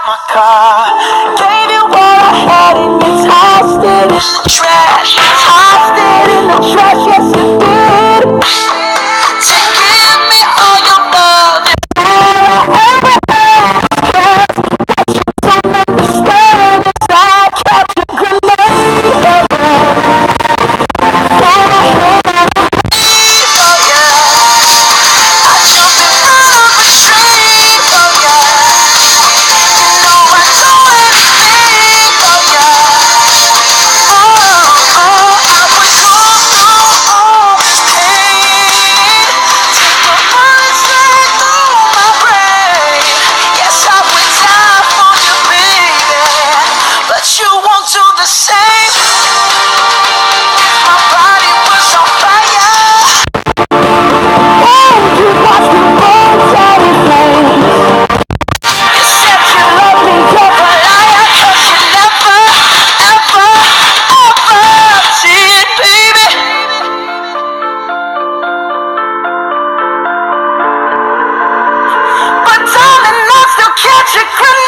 my car. Gave you all I had and you tossed it in the trash. Tossed it in the trash, yes you did. To give me all your love and all I ever had. Don't understand as I catch a grenade.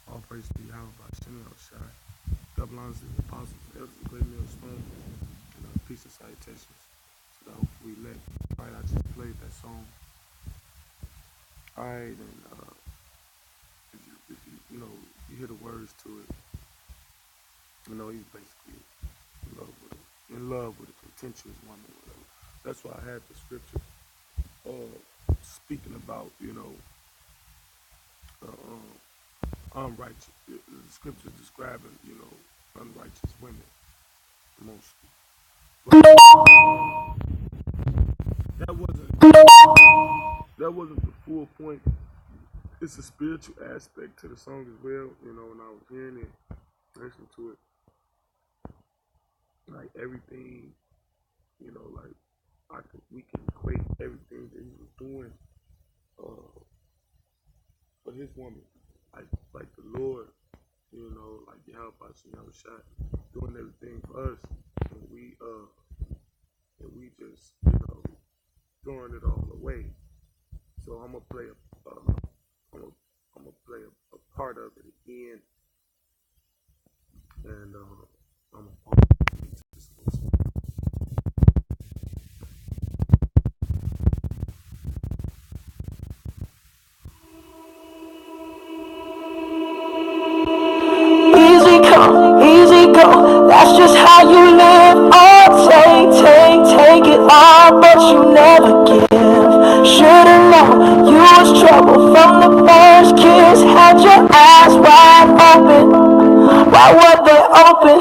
All praise to Yahawashi, double honors to the apostles, elders, and great millstone, and peace and salutations. So that hopefully let right. I just played that song. Alright, and if you hear the words to it, he's basically in love with a contentious woman. Whatever. That's why I had the scripture speaking about unrighteous. The scriptures describing unrighteous women mostly. But that wasn't the full point. It's a spiritual aspect to the song as well. When I was hearing it, listening to it, like everything, like we can equate everything that he was doing for his woman, like the Lord, like Yahawashi, doing everything for us, and we just throwing it all away. So I'm gonna play a part of it again, and I'm gonna into this little. Easy come, easy go, that's just how you live. Oh, take it all, but you never give. Should've known you was trouble from the first kiss. Had your eyes wide open, why were they open?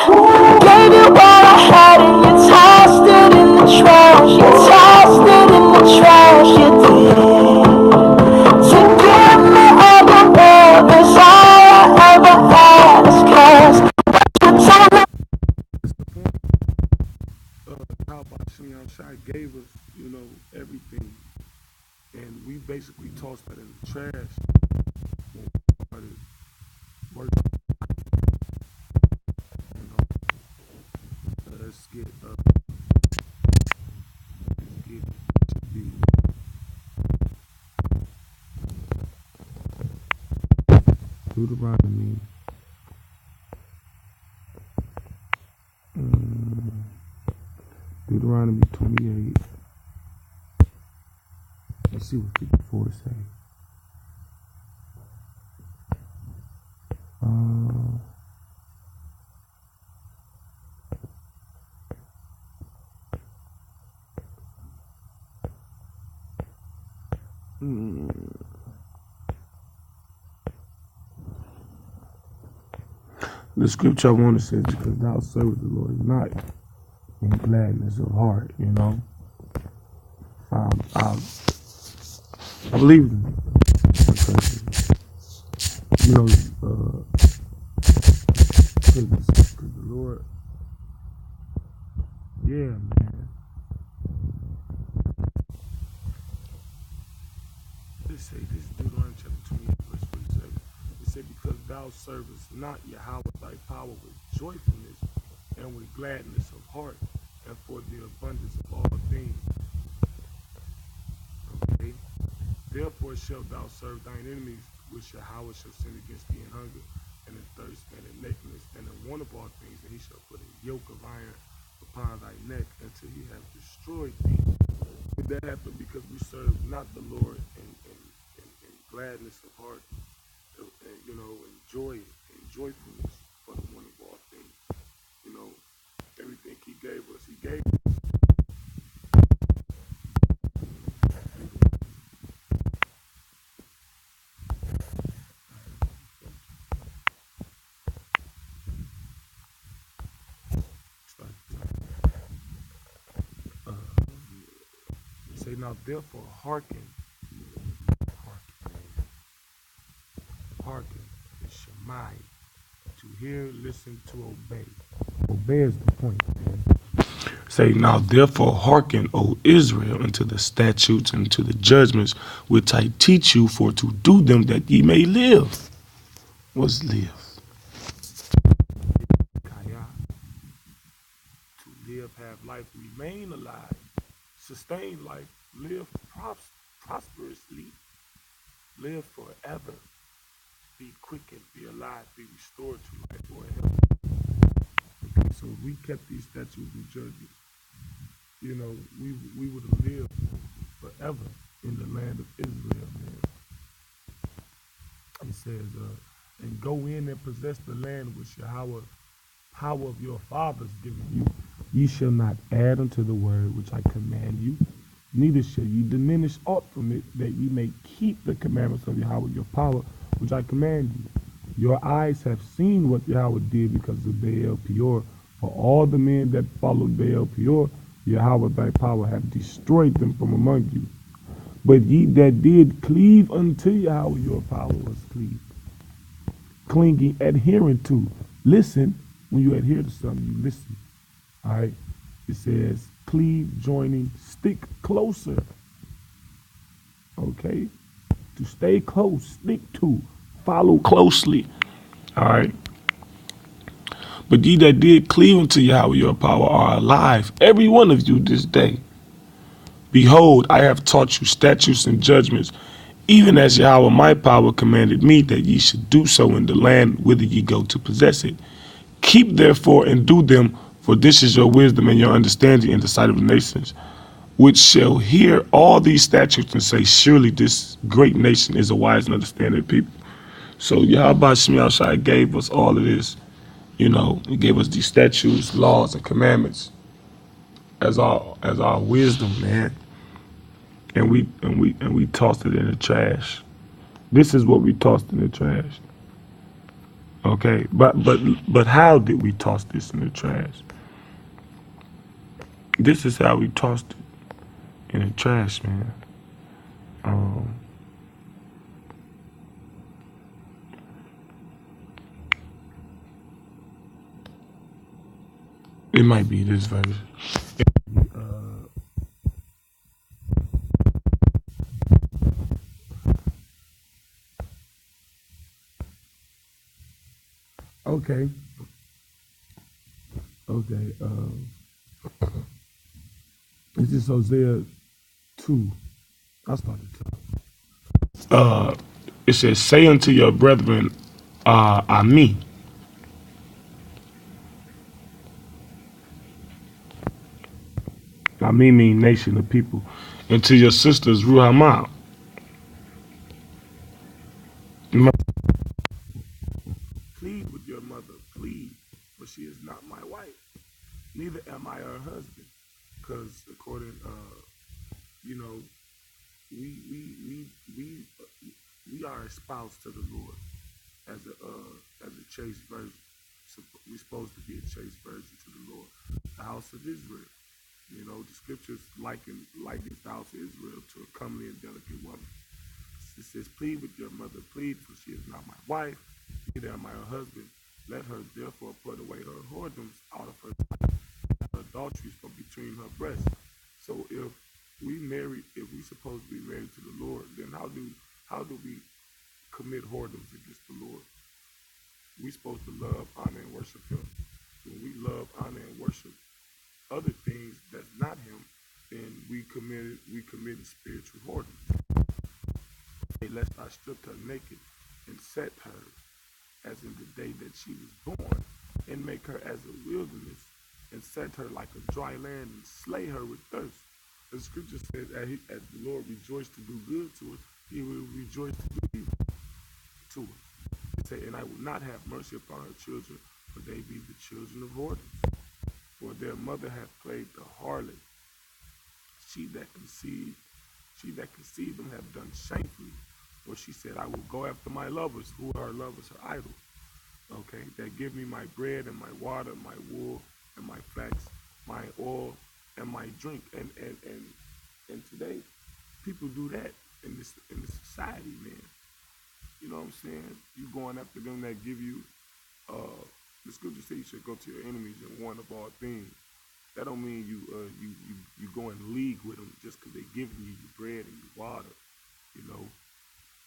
Gave you all I had and you tossed it in the trash. You tossed it in the trash, you did. To give me all your love is all I ever ask, 'cause you told me. Yahawashi gave us, everything, and we basically tossed that in the trash when we started working. Let's get to be Deuteronomy Deuteronomy 28. Let's see what 54 say. The scripture I want to say is because thou servest the Lord is not in gladness of heart, you know. I believe in it. You know, because the Lord, yeah, man. This is Deuteronomy chapter 28, verse 47. It said, because thou servest not Yahawah thy power with joyfulness and with gladness of heart, and for the abundance of all things. Okay? Therefore shalt thou serve thine enemies, which Yahawashi shall send against thee in hunger, and in thirst, and in nakedness, and in want of all things, and he shall put a yoke of iron upon thy neck until he have destroyed thee. Did that happen because we serve not the Lord in gladness of heart, and, you know, and joy and joyfulness for the one of all things. You know, everything he gave us, he gave us. Say now, therefore, hearken, is Shemai, to hear, listen, to obey. Obey is the point, man. Say now, therefore, hearken, O Israel, unto the statutes and to the judgments which I teach you, for to do them that ye may live. What's live? To live, have life, remain alive, sustain life, live prosperously, live forever, be quickened, be alive, be restored to life or health. Okay, so if we kept these statutes and judgments, you know, we would have lived forever in the land of Israel, man. It says, and go in and possess the land which Yahawashi, power of your fathers given you. Ye shall not add unto the word which I command you, neither shall ye diminish aught from it, that ye may keep the commandments of Yahawashi your power, which I command you. Your eyes have seen what Yahawashi did because of Baal Peor. For all the men that followed Baal Peor, Yahawashi thy power have destroyed them from among you. But ye that did cleave unto Yahawashi your power was cleaved. Clinging, adhering to. Listen, when you adhere to something, you listen. All right? It says cleave, joining, stick closer. Okay? To stay close, stick to, follow closely. All right? But ye that did cleave unto Yahweh your power are alive, every one of you this day. Behold, I have taught you statutes and judgments, even as Yahweh my power commanded me that ye should do so in the land whither ye go to possess it. Keep therefore and do them, for this is your wisdom and your understanding in the sight of the nations, which shall hear all these statutes and say, surely this great nation is a wise and understanding people. So Yahawashi gave us all of this. You know, he gave us these statutes, laws, and commandments as our wisdom, man. And we tossed it in the trash. This is what we tossed in the trash. Okay, but how did we toss this in the trash? This is how we tossed it in the trash, man. It might be this version. Okay. Okay. This is Hosea 2. I started to. It says, say unto your brethren, Ami. I mean nation of people. And to your sisters, Ruhama, you must plead with your mother, plead, for she is not my wife, neither am I her husband. Because according, you know, we we we we we are espoused to the Lord as a chaste virgin. So we're supposed to be a chaste virgin to the Lord, the house of Israel. You know, the scriptures likens the house of Israel to a comely and delicate woman. It says, plead with your mother, plead, for she is not my wife, neither am I her husband. Let her therefore put away her whoredoms out of her adulteries from between her breasts. So if we supposed to be married to the Lord, then how do we commit whoredoms against the Lord? We supposed to love, honor, and worship Him. When we love, honor, and worship other things that's not Him, then we committed spiritual whoredom. Hey, lest I stripped her naked and set her as in the day that she was born, and make her as a wilderness, and set her like a dry land, and slay her with thirst. The scripture says, as the Lord rejoiced to do good to us, He will rejoice to do evil to us. It say, and I will not have mercy upon her children, for they be the children of whoredoms. For their mother hath played the harlot. She that conceived them have done shamefully. For she said, I will go after my lovers. Who are her lovers? Her idols. Okay, that give me my bread and my water, my wool and my flax, my oil and my drink. And today, people do that in this society, man. You know what I'm saying? You going after them that give you. The scripture says you should go to your enemies and warn of all things. That don't mean you go in league with them just because they giving you your bread and your water. You know,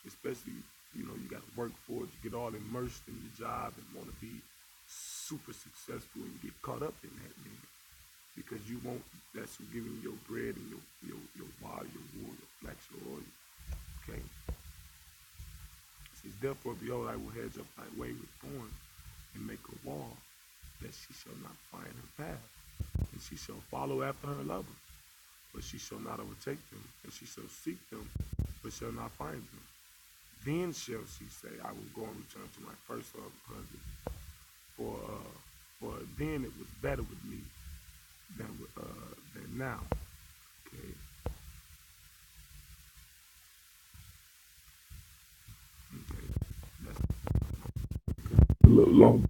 especially, you know, you got to work for it. You get all immersed in your job and want to be super successful and get caught up in that, man. Because you won't, that's who giving you your bread and your water, your wool, your flax, your oil. Okay? It says, therefore, behold, I will hedge up thy way with thorns and make a wall that she shall not find her path. And she shall follow after her lovers, but she shall not overtake them. And she shall seek them, but shall not find them. Then shall she say, I will go and return to my first husband, for then it was better with me than now. Okay. Okay. That's a little long.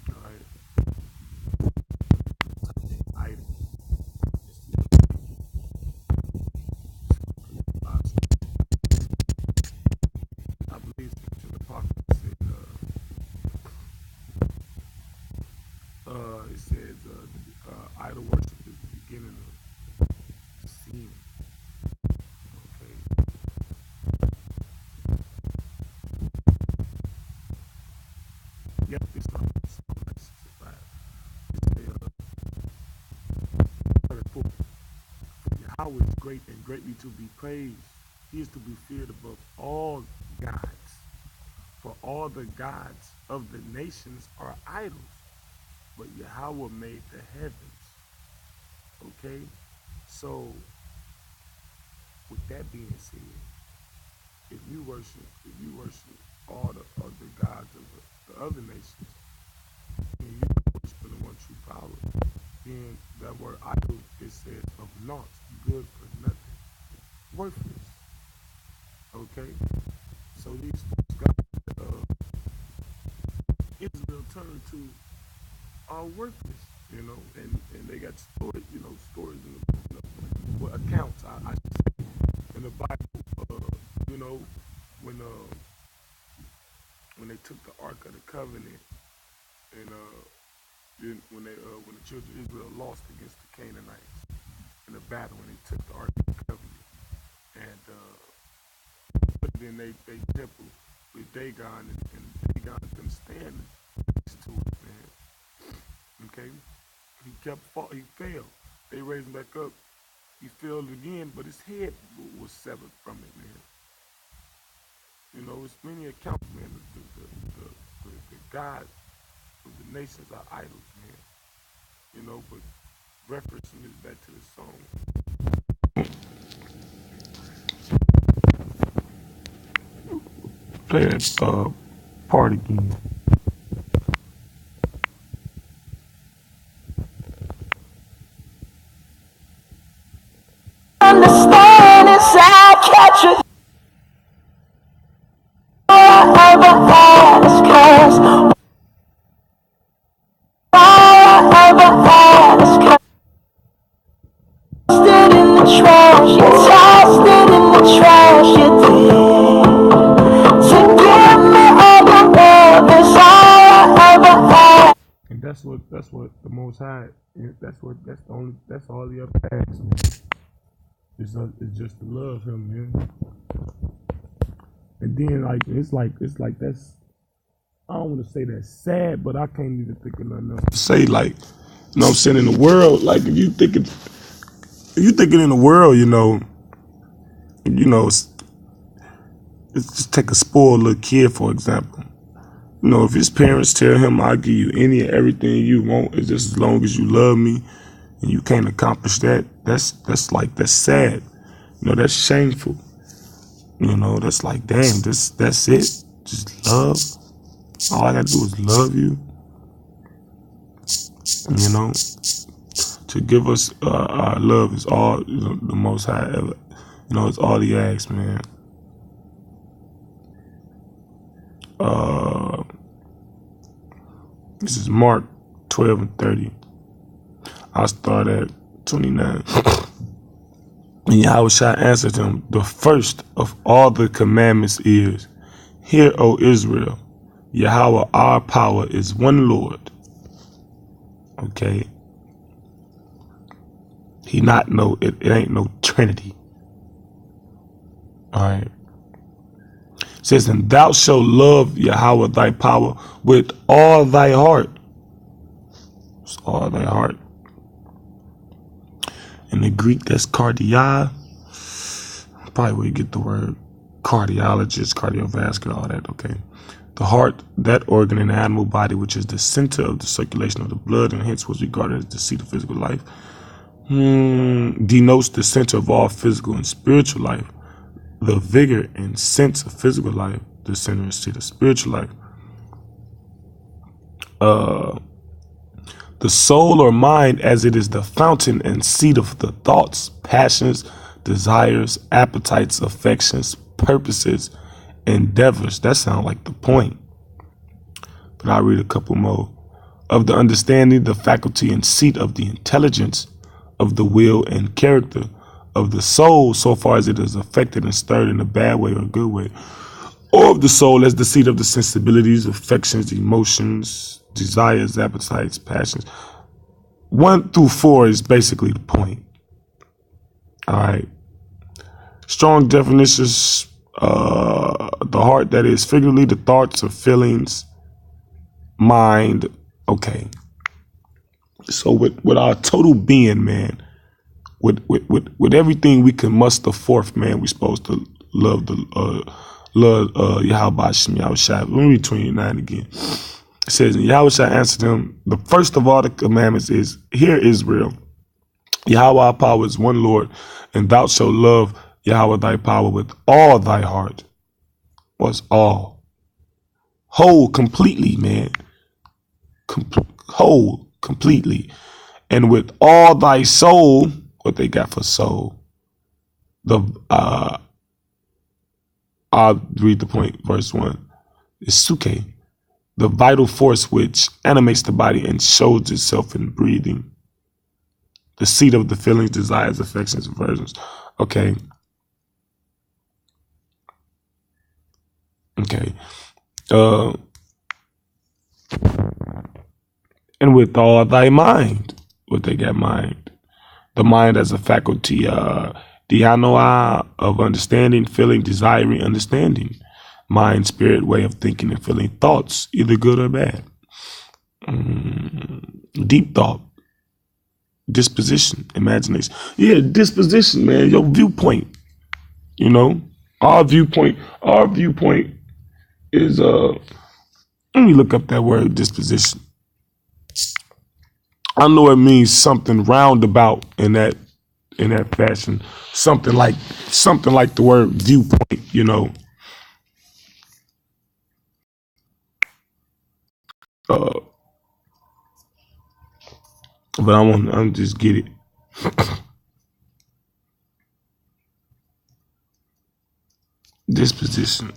All right. I believe scripture the apocalypse said, it says idol worship is the beginning of sin. Okay. Yep, it's not 65. For Yahweh is great and greatly to be praised. He is to be feared above all gods. For all the gods of the nations are idols, but Yahweh made the heavens. Okay? So, with that being said, if you worship all the other gods of the other nations, and you worship the one true power, then that word idol is said of naught, good for nothing, worthless. Okay? So these false gods that Israel turned to are worthless, you know, and they got stories, stories in the accounts, I should say, in the Bible, you know, when when they took the Ark of the Covenant, and when the children of Israel lost against the Canaanites in the battle, when they took the Ark of the Covenant, and put it in they temple with Dagon, and Dagon couldn't stand next to it, man. Okay, he failed. They raised him back up. He failed again, but his head was severed from it, man. You know, it's many accounts, man. The God of the nations are idols, man. You know, but referencing this back to the song. Play that part again. Understand inside, catch it. All I ever ask, 'cause all I ever ask, tossed it in the trash, you tossed it in the trash, you did. To give me all your love is all I ever ask. And that's what the Most High. That's all he ever asks, man. It's just to love him, man. And then it's like that's, I don't want to say that's sad, but I can't even think of nothing else to say. Like, you know what I'm saying, in the world, like if you thinking in the world, it's just take a spoiled little kid, for example. You know, if his parents tell him, I'll give you any and everything you want, it's just as long as you love me, and you can't accomplish that, that's sad. You know, that's shameful. You know, that's like, damn, that's it. Just love. All I gotta do is love you. You know, to give us our love is all, the Most High ever. You know, it's all he asks, man. This is Mark 12 and 30. I'll start at 29. And Yahawashi answered him, the first of all the commandments is, Hear, O Israel, Yahawah our power is one Lord. Okay. It ain't no Trinity. Alright. It says, and thou shalt love Yahawah thy power with all thy heart. It's all thy heart. In the Greek, that's cardia. Probably where you get the word cardiologist, cardiovascular, all that, okay. The heart, that organ in the animal body, which is the center of the circulation of the blood and hence was regarded as the seat of physical life, denotes the center of all physical and spiritual life. The vigor and sense of physical life, the center and seat of spiritual life. The soul or mind, as it is the fountain and seat of the thoughts, passions, desires, appetites, affections, purposes, endeavors. That sounds like the point. But I'll read a couple more. Of the understanding, the faculty and seat of the intelligence, of the will and character, of the soul, so far as it is affected and stirred in a bad way or a good way, or of the soul as the seat of the sensibilities, affections, emotions, desires, appetites, passions. 1 through 4 is basically the point. All right. Strong definitions. The heart, that is figuratively the thoughts or feelings, mind. Okay. So with our total being, man, with everything we can muster forth, man, we're supposed to love Yahawashi, Yahawashi. Let me read 29 again. It says, and Yahawashi answered him, the first of all the commandments is, Hear, Israel, Yahawah our power is one Lord, and thou shalt love Yahawah thy power with all thy heart. What's all? Whole, completely, man. Whole, completely. And with all thy soul, what they got for soul? I'll read the point, verse 1. It's suke, the vital force which animates the body and shows itself in breathing. The seat of the feelings, desires, affections, aversions. Okay. Okay. And with all thy mind, what they got mind? The mind as a faculty, YAHAWAH, of understanding, feeling, desiring, understanding. Mind, spirit, way of thinking and feeling thoughts, either good or bad. Deep thought, disposition, imagination. Yeah, disposition, man, your viewpoint. You know, our viewpoint is, let me look up that word disposition. I know it means something roundabout in that fashion. Something like the word viewpoint, you know. But I'm just get it. Disposition.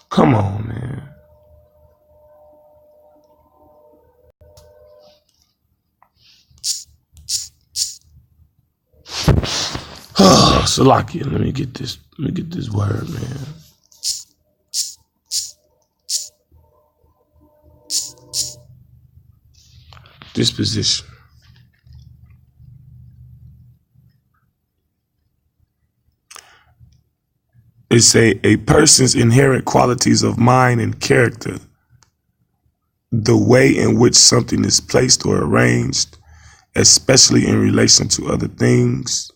Come on, man. Salakia, let me get this word, man. Disposition. It's a person's inherent qualities of mind and character, the way in which something is placed or arranged, especially in relation to other things.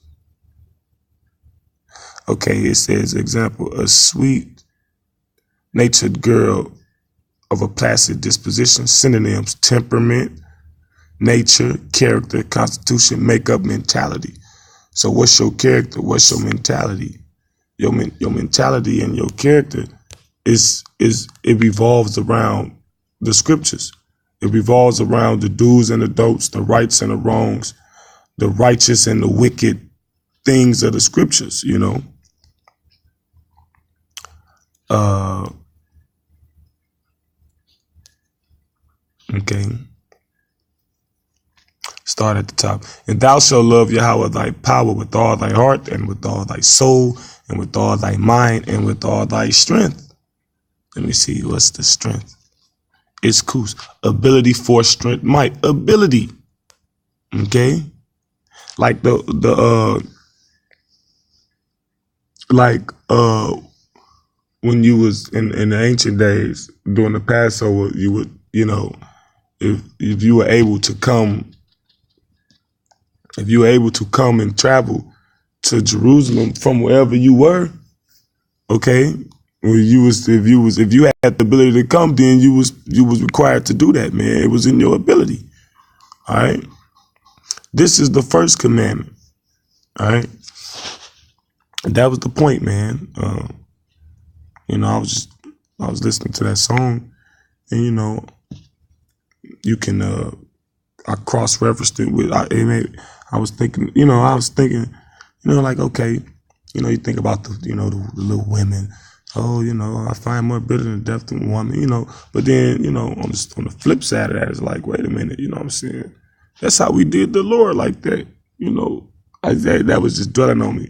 Okay, it says, example, a sweet-natured girl of a placid disposition. Synonyms: temperament, nature, character, constitution, makeup, mentality. So what's your character? What's your mentality? Your mentality and your character it revolves around the scriptures. It revolves around the do's and the don'ts, the rights and the wrongs, the righteous and the wicked things of the scriptures, you know. Okay. Start at the top. And thou shalt love Yahweh thy power with all thy heart and with all thy soul and with all thy mind and with all thy strength. Let me see, what's the strength? It's kus. Ability, force, strength, might. Ability. Okay? Like when you was in the ancient days during the Passover, you would, you know, if you were able to come and travel to Jerusalem from wherever you were, okay, if you had the ability to come, then you was required to do that, man. It was in your ability. All right. This is the first commandment. All right. And that was the point, man. You know, I was listening to that song, and you know, you can I cross-referenced it with I was thinking, like, okay, you know, you think about the little women. Oh, you know, I find more bitter than death than woman, you know. But then, you know, on the flip side of that, it's like, wait a minute, you know what I'm saying? That's how we did the Lord like that, you know. That was just dwelling on me.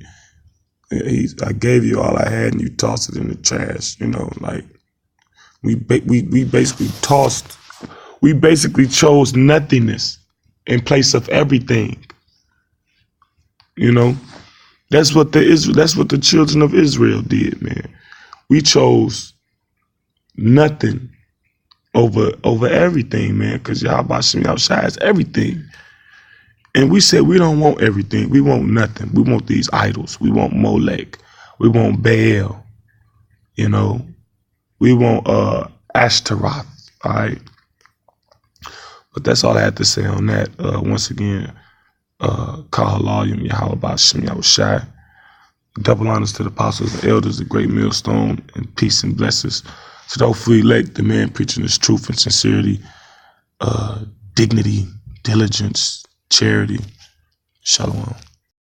I gave you all I had and you tossed it in the trash, you know, like we basically chose nothingness in place of everything. You know, that's what the children of Israel did, man. We chose nothing over everything, man, because Yahawashi is everything. And we said we don't want everything. We want nothing. We want these idols. We want Molech. We want Baal. You know, we want Ashtaroth. All right. But that's all I had to say on that. Once again, Kahalayim, Yahawashi, Yahawashi. Double honors to the apostles and elders, the great millstone, and peace and blessings to those free elect, the man preaching his truth and sincerity, dignity, diligence, charity. Shalom.